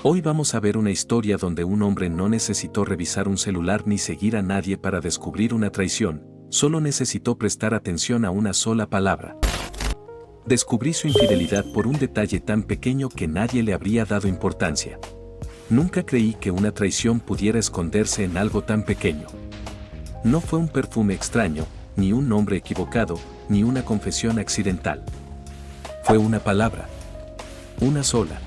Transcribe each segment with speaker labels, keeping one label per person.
Speaker 1: Hoy vamos a ver una historia donde un hombre no necesitó revisar un celular ni seguir a nadie para descubrir una traición, solo necesitó prestar atención a una sola palabra. Descubrí su infidelidad por un detalle tan pequeño que nadie le habría dado importancia. Nunca creí que una traición pudiera esconderse en algo tan pequeño. No fue un perfume extraño, ni un nombre equivocado, ni una confesión accidental. Fue una palabra. Una sola.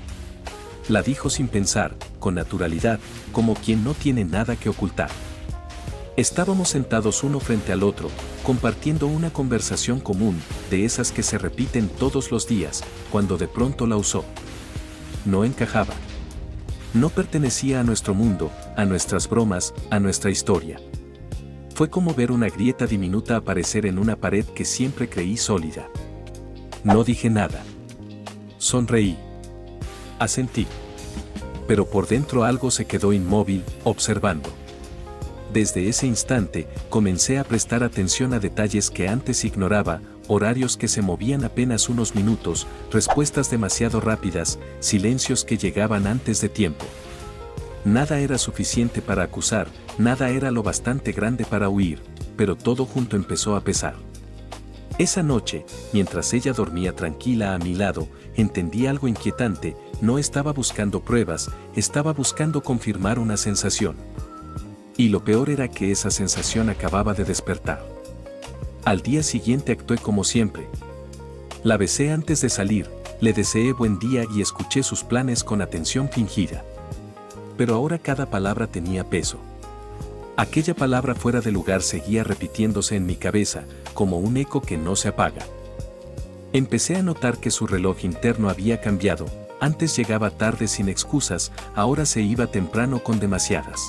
Speaker 1: La dijo sin pensar, con naturalidad, como quien no tiene nada que ocultar. Estábamos sentados uno frente al otro, compartiendo una conversación común, de esas que se repiten todos los días, cuando de pronto la usó. No encajaba. No pertenecía a nuestro mundo, a nuestras bromas, a nuestra historia. Fue como ver una grieta diminuta aparecer en una pared que siempre creí sólida. No dije nada. Sonreí. Asentí. Pero por dentro algo se quedó inmóvil, observando. Desde ese instante, comencé a prestar atención a detalles que antes ignoraba, horarios que se movían apenas unos minutos, respuestas demasiado rápidas, silencios que llegaban antes de tiempo. Nada era suficiente para acusar, nada era lo bastante grande para huir, pero todo junto empezó a pesar. Esa noche, mientras ella dormía tranquila a mi lado, entendí algo inquietante. No estaba buscando pruebas, estaba buscando confirmar una sensación. Y lo peor era que esa sensación acababa de despertar. Al día siguiente actué como siempre. La besé antes de salir, le deseé buen día y escuché sus planes con atención fingida. Pero ahora cada palabra tenía peso. Aquella palabra fuera de lugar seguía repitiéndose en mi cabeza, como un eco que no se apaga. Empecé a notar que su reloj interno había cambiado. Antes llegaba tarde sin excusas, ahora se iba temprano con demasiadas.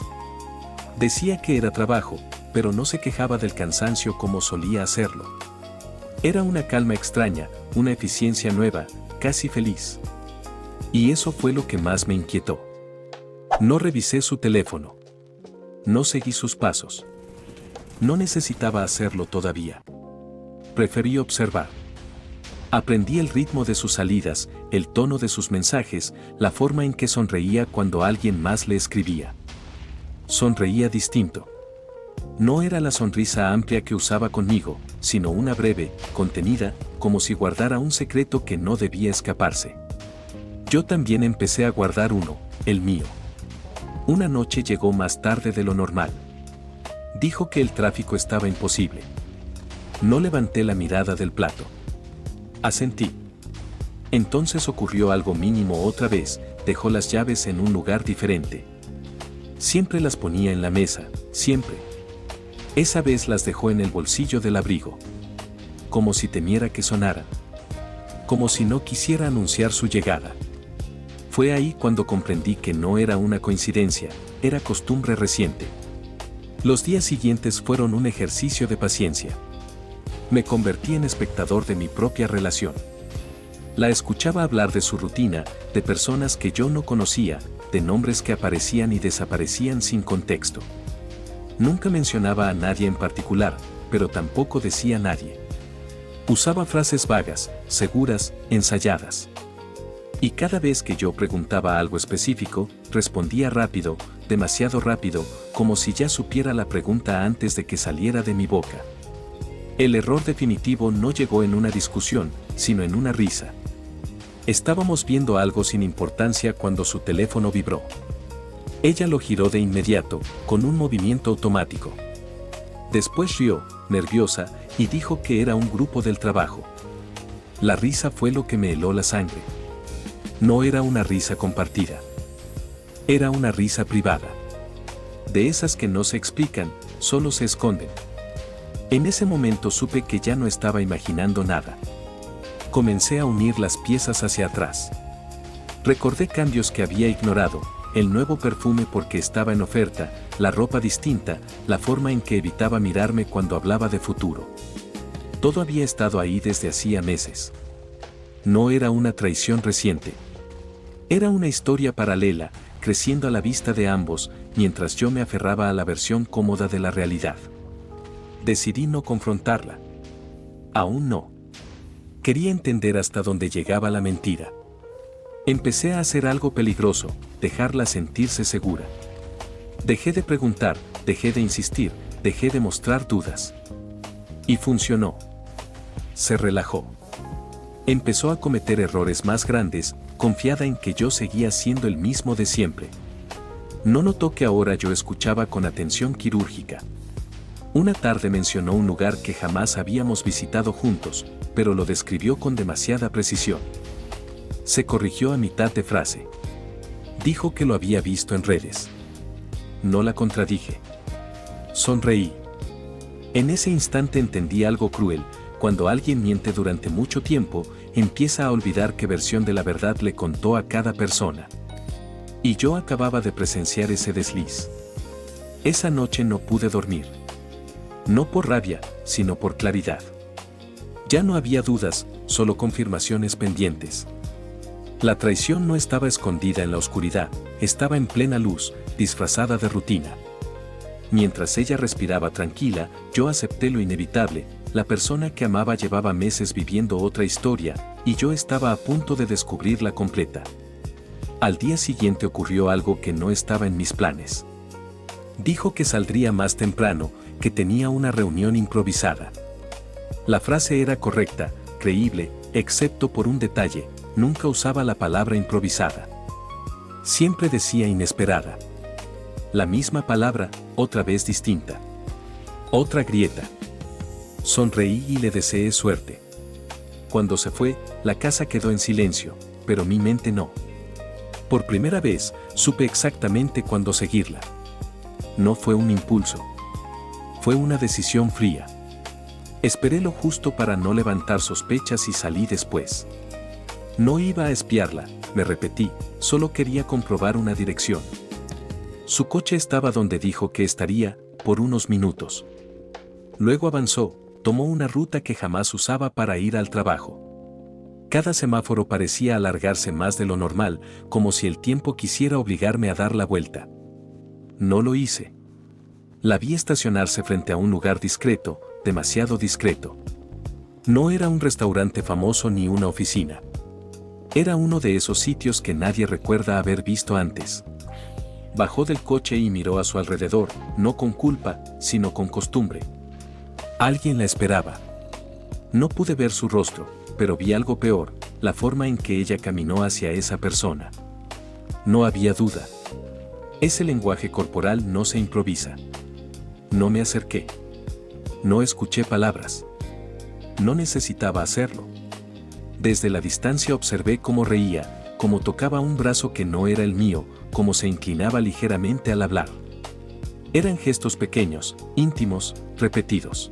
Speaker 1: Decía que era trabajo, pero no se quejaba del cansancio como solía hacerlo. Era una calma extraña, una eficiencia nueva, casi feliz. Y eso fue lo que más me inquietó. No revisé su teléfono. No seguí sus pasos. No necesitaba hacerlo todavía. Preferí observar. Aprendí el ritmo de sus salidas, el tono de sus mensajes, la forma en que sonreía cuando alguien más le escribía. Sonreía distinto. No era la sonrisa amplia que usaba conmigo, sino una breve, contenida, como si guardara un secreto que no debía escaparse. Yo también empecé a guardar uno, el mío. Una noche llegó más tarde de lo normal. Dijo que el tráfico estaba imposible. No levanté la mirada del plato. Asentí. Entonces ocurrió algo mínimo otra vez, dejó las llaves en un lugar diferente. Siempre las ponía en la mesa, siempre. Esa vez las dejó en el bolsillo del abrigo. Como si temiera que sonaran. Como si no quisiera anunciar su llegada. Fue ahí cuando comprendí que no era una coincidencia, era costumbre reciente. Los días siguientes fueron un ejercicio de paciencia. Me convertí en espectador de mi propia relación. La escuchaba hablar de su rutina, de personas que yo no conocía, de nombres que aparecían y desaparecían sin contexto. Nunca mencionaba a nadie en particular, pero tampoco decía nadie. Usaba frases vagas, seguras, ensayadas. Y cada vez que yo preguntaba algo específico, respondía rápido, demasiado rápido, como si ya supiera la pregunta antes de que saliera de mi boca. El error definitivo no llegó en una discusión, sino en una risa. Estábamos viendo algo sin importancia cuando su teléfono vibró. Ella lo giró de inmediato, con un movimiento automático. Después rió, nerviosa, y dijo que era un grupo del trabajo. La risa fue lo que me heló la sangre. No era una risa compartida. Era una risa privada. De esas que no se explican, solo se esconden. En ese momento supe que ya no estaba imaginando nada. Comencé a unir las piezas hacia atrás. Recordé cambios que había ignorado, el nuevo perfume porque estaba en oferta, la ropa distinta, la forma en que evitaba mirarme cuando hablaba de futuro. Todo había estado ahí desde hacía meses. No era una traición reciente. Era una historia paralela, creciendo a la vista de ambos, mientras yo me aferraba a la versión cómoda de la realidad. Decidí no confrontarla. Aún no. Quería entender hasta dónde llegaba la mentira. Empecé a hacer algo peligroso, dejarla sentirse segura. Dejé de preguntar, dejé de insistir, dejé de mostrar dudas. Y funcionó. Se relajó. Empezó a cometer errores más grandes, confiada en que yo seguía siendo el mismo de siempre. No notó que ahora yo escuchaba con atención quirúrgica. Una tarde mencionó un lugar que jamás habíamos visitado juntos, pero lo describió con demasiada precisión. Se corrigió a mitad de frase. Dijo que lo había visto en redes. No la contradije. Sonreí. En ese instante entendí algo cruel. Cuando alguien miente durante mucho tiempo, empieza a olvidar qué versión de la verdad le contó a cada persona. Y yo acababa de presenciar ese desliz. Esa noche no pude dormir. No por rabia, sino por claridad. Ya no había dudas, solo confirmaciones pendientes. La traición no estaba escondida en la oscuridad, estaba en plena luz, disfrazada de rutina. Mientras ella respiraba tranquila, yo acepté lo inevitable. La persona que amaba llevaba meses viviendo otra historia, y yo estaba a punto de descubrirla completa. Al día siguiente ocurrió algo que no estaba en mis planes. Dijo que saldría más temprano, que tenía una reunión improvisada. La frase era correcta, creíble, excepto por un detalle: nunca usaba la palabra improvisada. Siempre decía inesperada. La misma palabra, otra vez distinta. Otra grieta. Sonreí y le deseé suerte. Cuando se fue, la casa quedó en silencio, pero mi mente no. Por primera vez, supe exactamente cuándo seguirla. No fue un impulso. Fue una decisión fría. Esperé lo justo para no levantar sospechas y salí después. No iba a espiarla, me repetí, solo quería comprobar una dirección. Su coche estaba donde dijo que estaría, por unos minutos. Luego avanzó, tomó una ruta que jamás usaba para ir al trabajo. Cada semáforo parecía alargarse más de lo normal, como si el tiempo quisiera obligarme a dar la vuelta. No lo hice. La vi estacionarse frente a un lugar discreto, demasiado discreto. No era un restaurante famoso ni una oficina. Era uno de esos sitios que nadie recuerda haber visto antes. Bajó del coche y miró a su alrededor, no con culpa, sino con costumbre. Alguien la esperaba. No pude ver su rostro, pero vi algo peor, la forma en que ella caminó hacia esa persona. No había duda. Ese lenguaje corporal no se improvisa. No me acerqué. No escuché palabras. No necesitaba hacerlo. Desde la distancia observé cómo reía, cómo tocaba un brazo que no era el mío, cómo se inclinaba ligeramente al hablar. Eran gestos pequeños, íntimos, repetidos.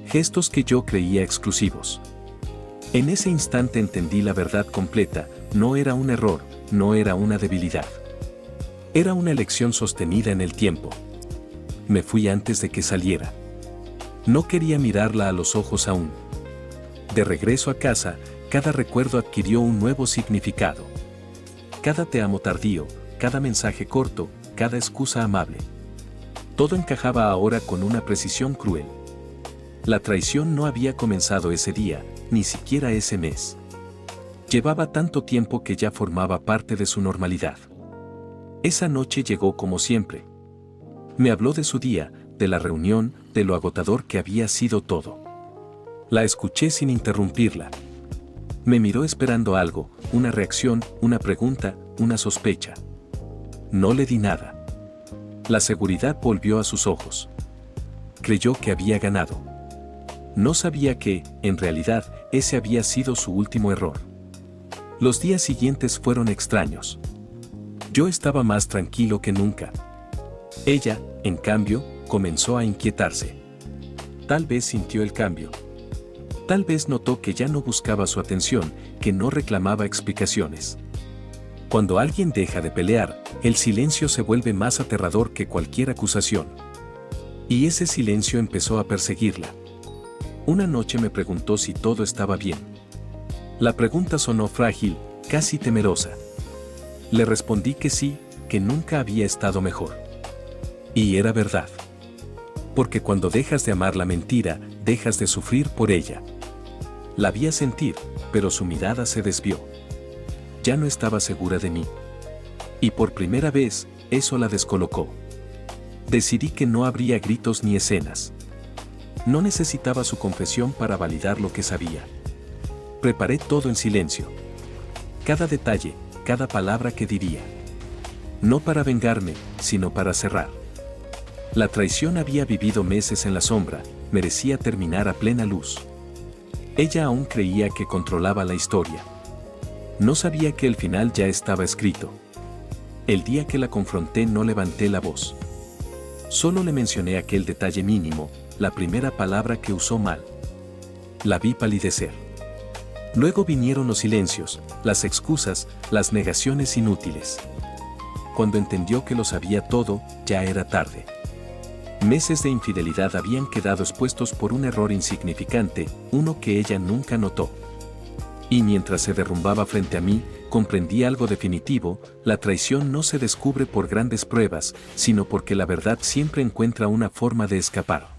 Speaker 1: Gestos que yo creía exclusivos. En ese instante entendí la verdad completa: no era un error, no era una debilidad. Era una elección sostenida en el tiempo. Me fui antes de que saliera. No quería mirarla a los ojos aún. De regreso a casa, cada recuerdo adquirió un nuevo significado. Cada te amo tardío, cada mensaje corto, cada excusa amable. Todo encajaba ahora con una precisión cruel. La traición no había comenzado ese día, ni siquiera ese mes. Llevaba tanto tiempo que ya formaba parte de su normalidad. Esa noche llegó como siempre. Me habló de su día, de la reunión, de lo agotador que había sido todo. La escuché sin interrumpirla. Me miró esperando algo, una reacción, una pregunta, una sospecha. No le di nada. La seguridad volvió a sus ojos. Creyó que había ganado. No sabía que, en realidad, ese había sido su último error. Los días siguientes fueron extraños. Yo estaba más tranquilo que nunca. Ella, en cambio, comenzó a inquietarse. Tal vez sintió el cambio. Tal vez notó que ya no buscaba su atención, que no reclamaba explicaciones. Cuando alguien deja de pelear, el silencio se vuelve más aterrador que cualquier acusación. Y ese silencio empezó a perseguirla. Una noche me preguntó si todo estaba bien. La pregunta sonó frágil, casi temerosa. Le respondí que sí, que nunca había estado mejor. Y era verdad. Porque cuando dejas de amar la mentira, dejas de sufrir por ella. La vi sentir, pero su mirada se desvió. ya no estaba segura de mí. Y por primera vez, eso la descolocó. Decidí que no habría gritos ni escenas. No necesitaba su confesión para validar lo que sabía. Preparé todo en silencio. Cada detalle, cada palabra que diría. No para vengarme, sino para cerrar. La traición había vivido meses en la sombra, merecía terminar a plena luz. Ella aún creía que controlaba la historia. No sabía que el final ya estaba escrito. El día que la confronté no levanté la voz. Solo le mencioné aquel detalle mínimo, la primera palabra que usó mal. La vi palidecer. Luego vinieron los silencios, las excusas, las negaciones inútiles. Cuando entendió que lo sabía todo, ya era tarde. Meses de infidelidad habían quedado expuestos por un error insignificante, uno que ella nunca notó. Y mientras se derrumbaba frente a mí, comprendí algo definitivo: la traición no se descubre por grandes pruebas, sino porque la verdad siempre encuentra una forma de escapar.